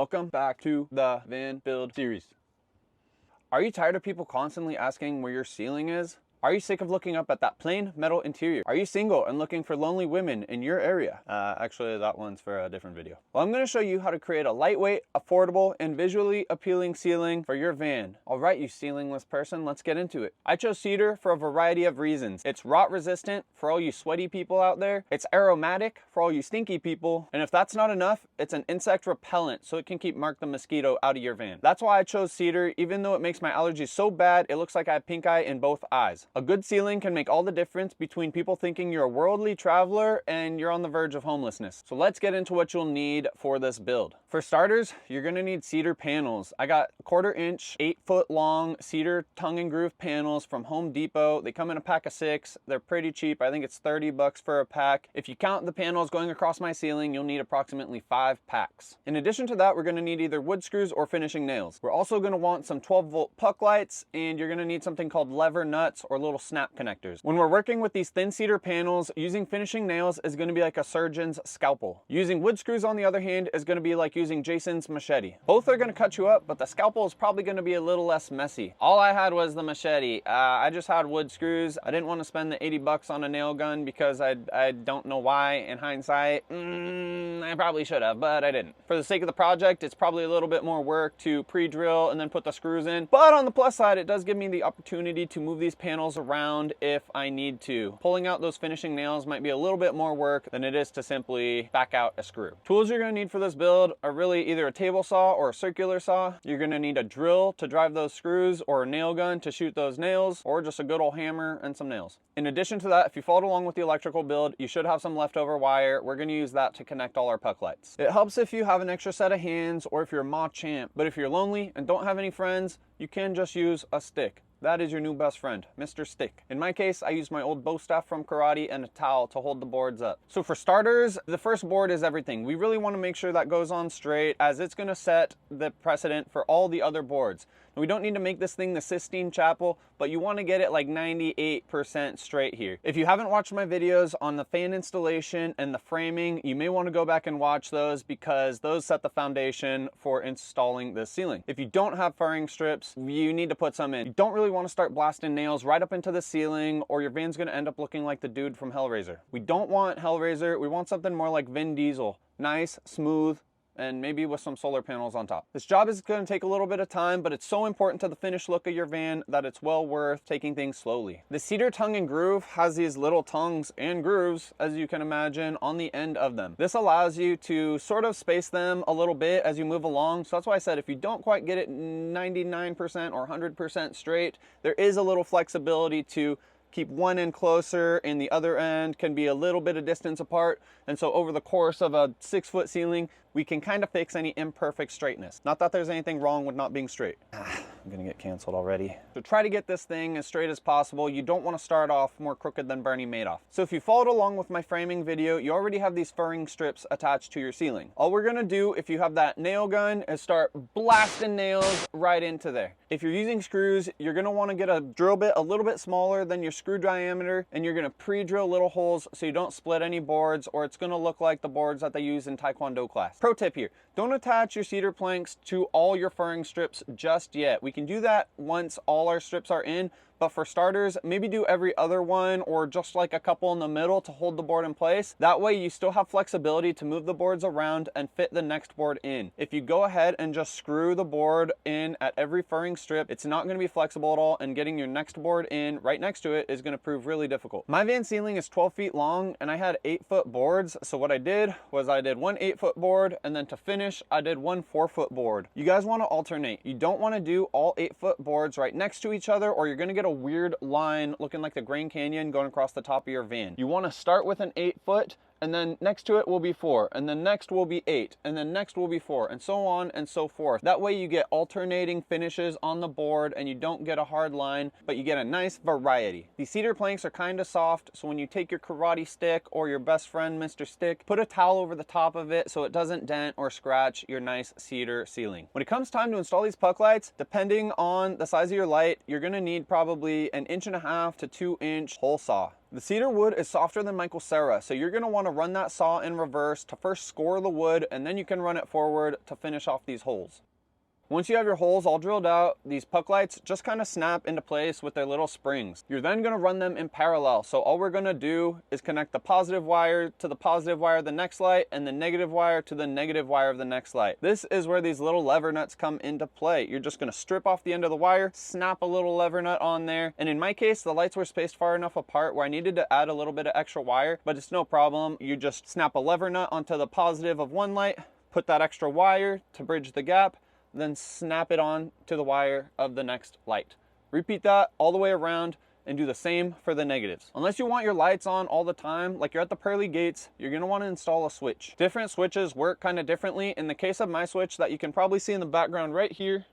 Welcome back to the van build series. Are you tired of people constantly asking where your ceiling is? Are you sick of looking up at that plain metal interior? Are you single and looking for lonely women in your area? Actually, that one's for a different video. Well, I'm going to show you how to create a lightweight, affordable, and visually appealing ceiling for your van. All right, you ceilingless person, let's get into it. I chose cedar for a variety of reasons. It's rot resistant for all you sweaty people out there. It's aromatic for all you stinky people. And if that's not enough, it's an insect repellent so it can keep Mark the mosquito out of your van. That's why I chose cedar, even though it makes my allergies so bad it looks like I have pink eye in both eyes. A good ceiling can make all the difference between people thinking you're a worldly traveler and you're on the verge of homelessness. So let's get into what you'll need for this build. For starters, you're gonna need cedar panels. I got 1/4 inch, 8-foot long cedar tongue and groove panels from Home Depot. They come in a pack of 6. They're pretty cheap. I think it's 30 bucks for a pack. If you count the panels going across my ceiling, you'll need approximately 5 packs. In addition to that, we're gonna need either wood screws or finishing nails. We're also gonna want some 12-volt puck lights, and you're gonna need something called lever nuts or little snap connectors. When we're working with these thin cedar panels, using finishing nails is going to be like a surgeon's scalpel. Using wood screws, on the other hand, is going to be like using Jason's machete. Both are going to cut you up, but the scalpel is probably going to be a little less messy. All I had was the machete. I just had wood screws. I didn't want to spend the 80 bucks on a nail gun because I don't know why. In hindsight, I probably should have, but I didn't. For the sake of the project, it's probably a little bit more work to pre-drill and then put the screws in. But on the plus side, it does give me the opportunity to move these panels around if I need to. Pulling out those finishing nails might be a little bit more work than it is to simply back out a screw. Tools you're going to need for this build are really either a table saw or a circular saw. You're going to need a drill to drive those screws or a nail gun to shoot those nails, or just a good old hammer and some nails. In addition to that, if you followed along with the electrical build, you should have some leftover wire. We're going to use that to connect all our puck lights. It helps if you have an extra set of hands or if you're a Machamp, but if you're lonely and don't have any friends, you can just use a stick. That is your new best friend, Mr. Stick. In my case, I used my old bow staff from karate and a towel to hold the boards up. So for starters, the first board is everything. We really want to make sure that goes on straight, as it's going to set the precedent for all the other boards. Now, we don't need to make this thing the Sistine Chapel, but you want to get it like 98% straight here. If you haven't watched my videos on the fan installation and the framing, you may want to go back and watch those because those set the foundation for installing the ceiling. If you don't have furring strips, you need to put some in. You don't really want to start blasting nails right up into the ceiling, or your van's going to end up looking like the dude from Hellraiser. We don't want Hellraiser. We want something more like Vin Diesel. Nice, smooth, and maybe with some solar panels on top. This job is going to take a little bit of time, but it's so important to the finished look of your van that it's well worth taking things slowly. The cedar tongue and groove has these little tongues and grooves, as you can imagine, on the end of them. This allows you to sort of space them a little bit as you move along. So that's why I said if you don't quite get it 99% or 100% straight, there is a little flexibility to keep one end closer and the other end can be a little bit of distance apart. And so over the course of a 6-foot ceiling, we can kind of fix any imperfect straightness. Not that there's anything wrong with not being straight. I'm gonna get canceled already. So try to get this thing as straight as possible. You don't want to start off more crooked than Bernie Madoff. So if you followed along with my framing video, you already have these furring strips attached to your ceiling. All we're gonna do, if you have that nail gun, is start blasting nails right into there. If you're using screws, you're gonna want to get a drill bit a little bit smaller than your screw diameter, and you're gonna pre-drill little holes so you don't split any boards, or it's gonna look like the boards that they use in Taekwondo class. Pro tip here, don't attach your cedar planks to all your furring strips just yet. We can do that once all our strips are in, but for starters, maybe do every other one or just like a couple in the middle to hold the board in place. That way you still have flexibility to move the boards around and fit the next board in. If you go ahead and just screw the board in at every furring strip, it's not going to be flexible at all, and getting your next board in right next to it is going to prove really difficult. My van ceiling is 12 feet long and I had 8-foot boards. So what I did was I did one 8-foot board, and then to finish, I did one 4-foot board. You guys want to alternate. You don't want to do all 8-foot boards right next to each other, or you're going to get a weird line looking like the Grand Canyon going across the top of your van. You want to start with an 8-foot, and then next to it will be 4, and then next will be 8, and then next will be 4, and so on and so forth. That way you get alternating finishes on the board and you don't get a hard line, but you get a nice variety. These cedar planks are kind of soft, so when you take your karate stick or your best friend Mr. Stick, put a towel over the top of it so it doesn't dent or scratch your nice cedar ceiling. When it comes time to install these puck lights, depending on the size of your light, you're going to need probably an 1.5 to 2 inch hole saw. The cedar wood is softer than Michelcera, so you're going to want to run that saw in reverse to first score the wood, and then you can run it forward to finish off these holes. Once you have your holes all drilled out, these puck lights just kind of snap into place with their little springs. You're then going to run them in parallel. So all we're going to do is connect the positive wire to the positive wire of the next light and the negative wire to the negative wire of the next light. This is where these little lever nuts come into play. You're just going to strip off the end of the wire, snap a little lever nut on there. And in my case, the lights were spaced far enough apart where I needed to add a little bit of extra wire, but it's no problem. You just snap a lever nut onto the positive of one light, put that extra wire to bridge the gap, then snap it on to the wire of the next light. Repeat that all the way around and do the same for the negatives. Unless you want your lights on all the time, like you're at the pearly gates, you're gonna wanna install a switch. Different switches work kind of differently. In the case of my switch that you can probably see in the background right here,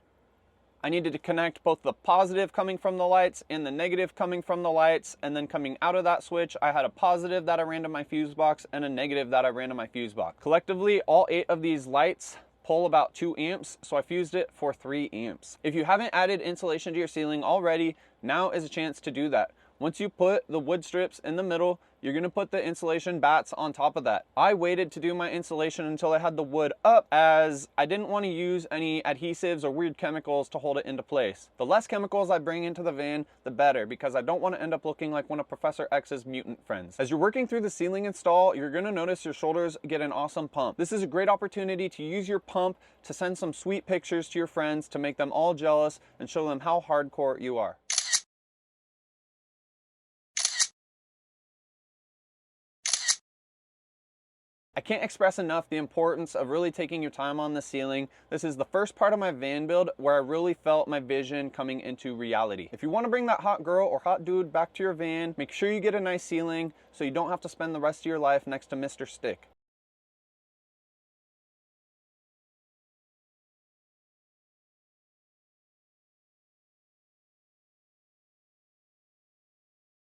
I needed to connect both the positive coming from the lights and the negative coming from the lights, and then coming out of that switch, I had a positive that I ran to my fuse box and a negative that I ran to my fuse box. Collectively, all 8 of these lights pull about 2 amps, so I fused it for 3 amps. If you haven't added insulation to your ceiling already, now is a chance to do that. Once you put the wood strips in the middle, you're gonna put the insulation bats on top of that. I waited to do my insulation until I had the wood up, as I didn't want to use any adhesives or weird chemicals to hold it into place. The less chemicals I bring into the van, the better, because I don't want to end up looking like one of Professor X's mutant friends. As you're working through the ceiling install, you're gonna notice your shoulders get an awesome pump. This is a great opportunity to use your pump to send some sweet pictures to your friends to make them all jealous and show them how hardcore you are. I can't express enough the importance of really taking your time on the ceiling. This is the first part of my van build where I really felt my vision coming into reality. If you want to bring that hot girl or hot dude back to your van, make sure you get a nice ceiling so you don't have to spend the rest of your life next to Mr. Stick.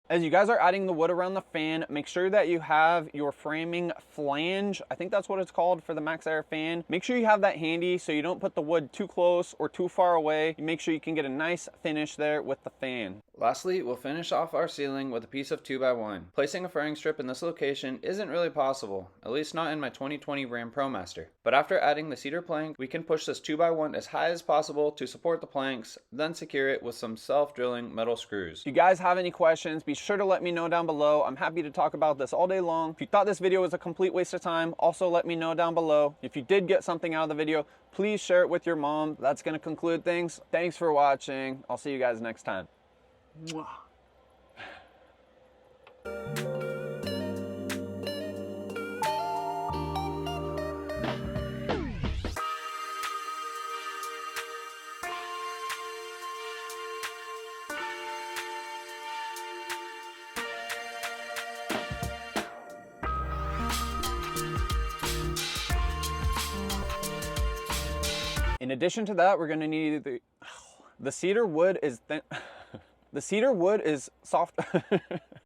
As you guys are adding the wood around the fan, make sure that you have your framing flange. I think that's what it's called for the Max Air fan. Make sure you have that handy so you don't put the wood too close or too far away. Make sure you can get a nice finish there with the fan. Lastly, we'll finish off our ceiling with a piece of 2x1. Placing a furring strip in this location isn't really possible, at least not in my 2020 Ram Promaster. But after adding the cedar plank, we can push this 2x1 as high as possible to support the planks, then secure it with some self-drilling metal screws. If you guys have any questions, be sure to let me know down below. I'm happy to talk about this all day long. If you thought this video was a complete waste of time, also let me know down below. If you did get something out of the video, please share it with your mom. That's going to conclude things. Thanks for watching. I'll see you guys next time. Mwah. In addition to that, we're going to need the cedar wood is thin. The cedar wood is soft.